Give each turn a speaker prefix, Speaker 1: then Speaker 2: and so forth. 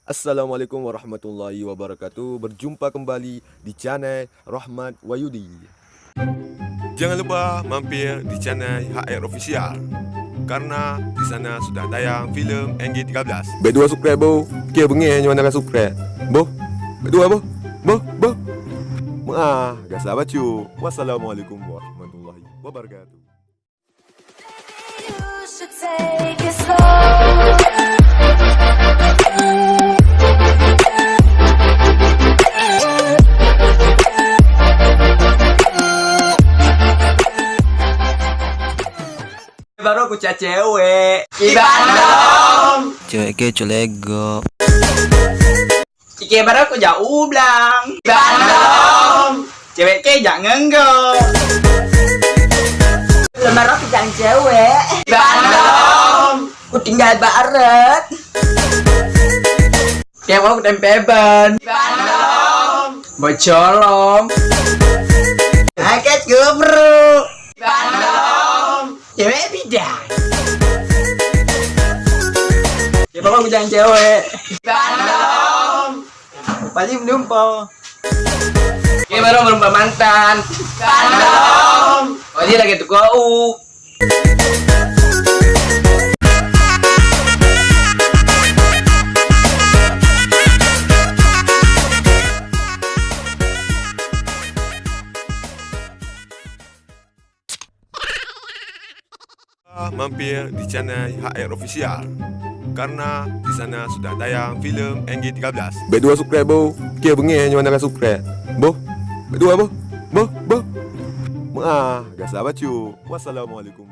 Speaker 1: Assalamualaikum warahmatullahi wabarakatuh. Berjumpa kembali di channel Rahmat Wayudi. Jangan lupa mampir di channel HR Official karena di sana sudah tayang film NG13. Berdua subscribe bo, kia bengih nyo nak subscribe. Bo, berdua bo, bo. Gak sabar cu. Wassalamualaikum warahmatullahi wabarakatuh.
Speaker 2: You should take it slow.
Speaker 3: Baru aku cari cewek di Bandung.
Speaker 4: Cewek ke colego.
Speaker 3: Cike baru aku jauh belang di Bandung. Cewek ke jangan ngenggo. Lembar aku jangan cewek di Bandung. Aku tinggal baret. Kayak mau aku tempeban di Bandung. Bocolong. Akes gubru di Bandung. Cewek bidang. Ya bapak jangan cewek Bandung. Pasti menumpang. Ya baru berumpa mantan Bandung. Oh dia lagi tuh kau.
Speaker 1: Mampir di channel HR Official karena di sana sudah tayang film NG13. Berdua subscribe bo, kia bengih nyo nak subscribe. Bo, berdua bo. Gak sabar cu. Wassalamualaikum.